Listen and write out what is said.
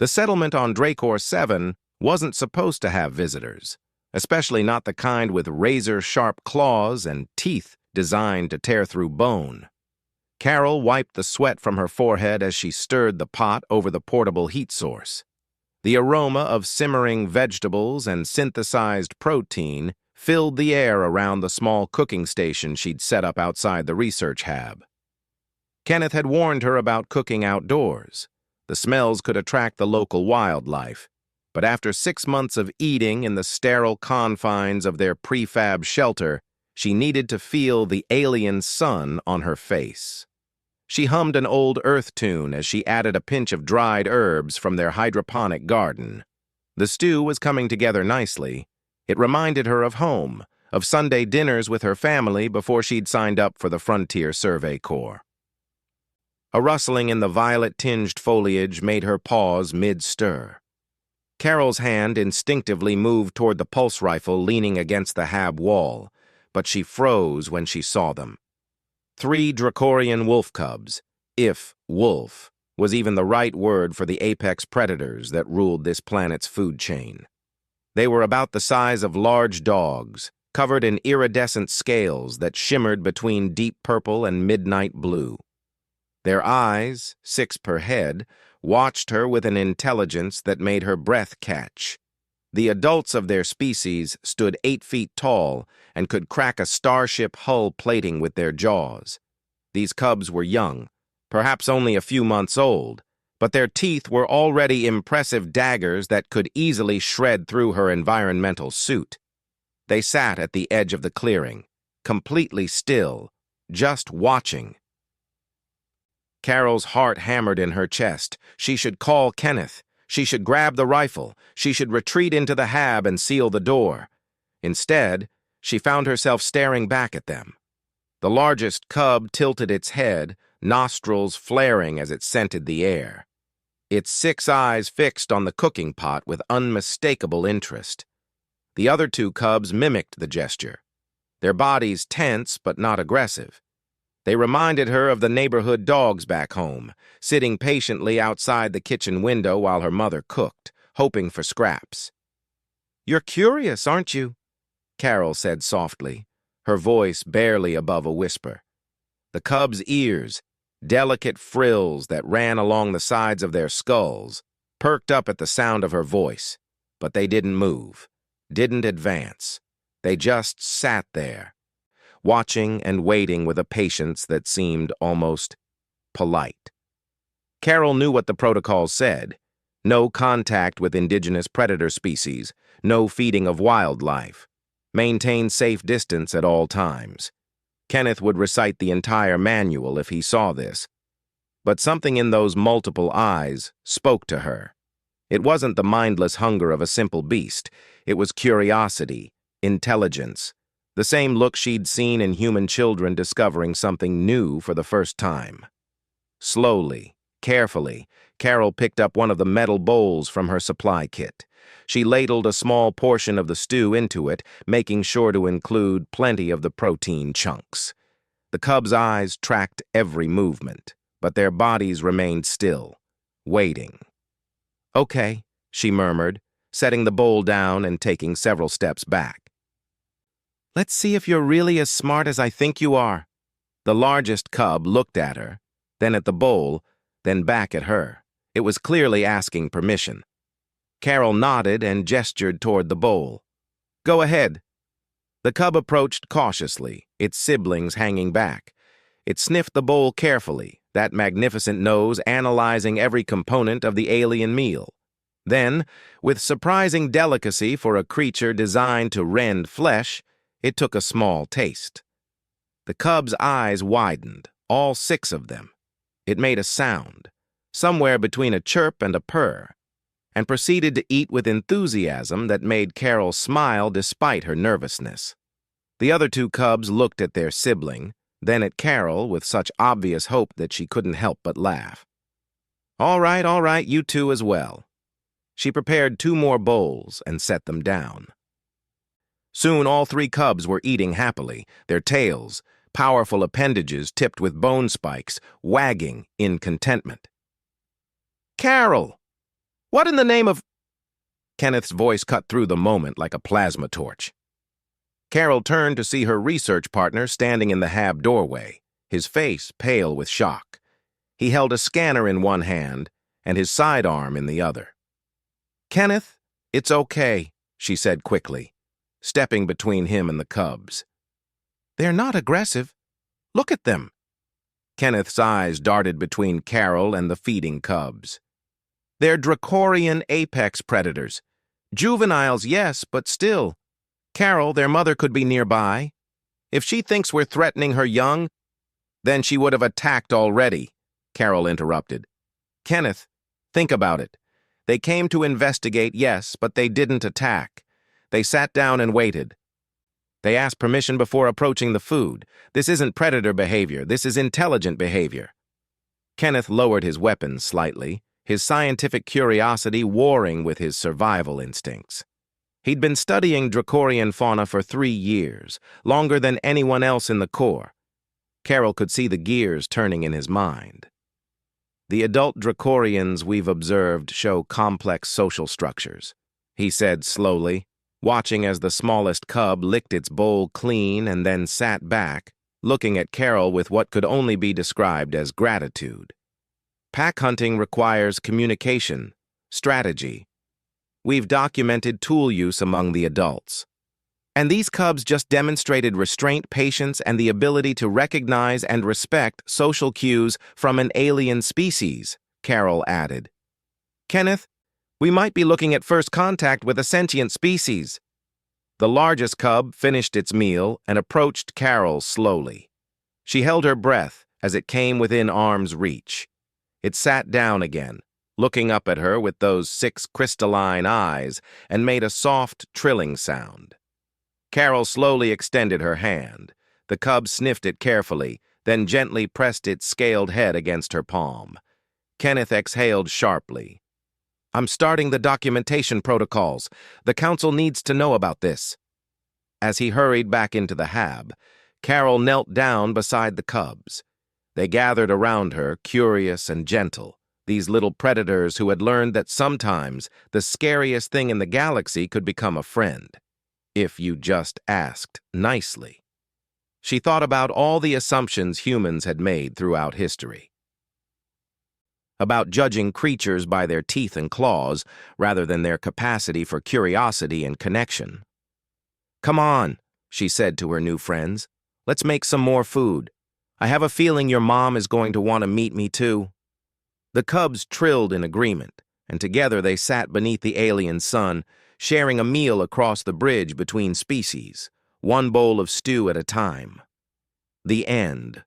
The settlement on Dracor 7 wasn't supposed to have visitors, especially not the kind with razor-sharp claws and teeth designed to tear through bone. Carol wiped the sweat from her forehead as she stirred the pot over the portable heat source. The aroma of simmering vegetables and synthesized protein filled the air around the small cooking station she'd set up outside the research hab. Kenneth had warned her about cooking outdoors. The smells could attract the local wildlife, but after 6 months of eating in the sterile confines of their prefab shelter, she needed to feel the alien sun on her face. She hummed an old earth tune as she added a pinch of dried herbs from their hydroponic garden. The stew was coming together nicely. It reminded her of home, of Sunday dinners with her family before she'd signed up for the Frontier Survey Corps. A rustling in the violet-tinged foliage made her pause mid-stir. Carol's hand instinctively moved toward the pulse rifle leaning against the hab wall, but she froze when she saw them. 3 Dracorian wolf cubs, if wolf was even the right word for the apex predators that ruled this planet's food chain. They were about the size of large dogs, covered in iridescent scales that shimmered between deep purple and midnight blue. Their eyes, 6 per head, watched her with an intelligence that made her breath catch. The adults of their species stood 8 feet tall and could crack a starship hull plating with their jaws. These cubs were young, perhaps only a few months old, but their teeth were already impressive daggers that could easily shred through her environmental suit. They sat at the edge of the clearing, completely still, just watching. Carol's heart hammered in her chest. She should call Kenneth. She should grab the rifle. She should retreat into the hab and seal the door. Instead, she found herself staring back at them. The largest cub tilted its head, nostrils flaring as it scented the air. Its 6 eyes fixed on the cooking pot with unmistakable interest. The other 2 cubs mimicked the gesture, their bodies tense but not aggressive. They reminded her of the neighborhood dogs back home, sitting patiently outside the kitchen window while her mother cooked, hoping for scraps. "You're curious, aren't you?" Carol said softly, her voice barely above a whisper. The cubs' ears, delicate frills that ran along the sides of their skulls, perked up at the sound of her voice, but they didn't move, didn't advance. They just sat there, watching and waiting with a patience that seemed almost polite. Carol knew what the protocol said. No contact with indigenous predator species, no feeding of wildlife. Maintain safe distance at all times. Kenneth would recite the entire manual if he saw this. But something in those multiple eyes spoke to her. It wasn't the mindless hunger of a simple beast. It was curiosity, intelligence, the same look she'd seen in human children discovering something new for the first time. Slowly, carefully, Carol picked up one of the metal bowls from her supply kit. She ladled a small portion of the stew into it, making sure to include plenty of the protein chunks. The cubs' eyes tracked every movement, but their bodies remained still, waiting. "Okay," she murmured, setting the bowl down and taking several steps back. "Let's see if you're really as smart as I think you are." The largest cub looked at her, then at the bowl, then back at her. It was clearly asking permission. Carol nodded and gestured toward the bowl. "Go ahead." The cub approached cautiously, its siblings hanging back. It sniffed the bowl carefully, that magnificent nose analyzing every component of the alien meal. Then, with surprising delicacy for a creature designed to rend flesh, it took a small taste. The cub's eyes widened, all 6 of them. It made a sound, somewhere between a chirp and a purr, and proceeded to eat with enthusiasm that made Carol smile despite her nervousness. The other 2 cubs looked at their sibling, then at Carol with such obvious hope that she couldn't help but laugh. All right, you 2 as well." She prepared 2 more bowls and set them down. Soon all 3 cubs were eating happily, their tails, powerful appendages tipped with bone spikes, wagging in contentment. "Carol!" What in the name of— Kenneth's voice cut through the moment like a plasma torch. Carol turned to see her research partner standing in the hab doorway, his face pale with shock. He held a scanner in one hand and his sidearm in the other. "Kenneth, it's okay," she said quickly, stepping between him and the cubs. "They're not aggressive. Look at them." Kenneth's eyes darted between Carol and the feeding cubs. "They're Dracorian apex predators. Juveniles, yes, but still. Carol, their mother could be nearby. If she thinks we're threatening her young, then she would have attacked already," Carol interrupted. "Kenneth, think about it. They came to investigate, yes, but they didn't attack. They sat down and waited. They asked permission before approaching the food. This isn't predator behavior. This is intelligent behavior." Kenneth lowered his weapon slightly, his scientific curiosity warring with his survival instincts. He'd been studying Dracorian fauna for 3 years, longer than anyone else in the Corps. Carol could see the gears turning in his mind. "The adult Dracorians we've observed show complex social structures," he said slowly, watching as the smallest cub licked its bowl clean and then sat back, looking at Carol with what could only be described as gratitude. "Pack hunting requires communication, strategy. We've documented tool use among the adults. And these cubs just demonstrated restraint, patience, and the ability to recognize and respect social cues from an alien species," Carol added. "Kenneth, we might be looking at first contact with a sentient species." The largest cub finished its meal and approached Carol slowly. She held her breath as it came within arm's reach. It sat down again, looking up at her with those 6 crystalline eyes, and made a soft, trilling sound. Carol slowly extended her hand. The cub sniffed it carefully, then gently pressed its scaled head against her palm. Kenneth exhaled sharply. "I'm starting the documentation protocols. The council needs to know about this." As he hurried back into the hab, Carol knelt down beside the cubs. They gathered around her, curious and gentle, these little predators who had learned that sometimes the scariest thing in the galaxy could become a friend, if you just asked nicely. She thought about all the assumptions humans had made throughout history. About judging creatures by their teeth and claws rather than their capacity for curiosity and connection. "Come on," she said to her new friends. "Let's make some more food. I have a feeling your mom is going to want to meet me too." The cubs trilled in agreement, and together they sat beneath the alien sun, sharing a meal across the bridge between species, one bowl of stew at a time. The end.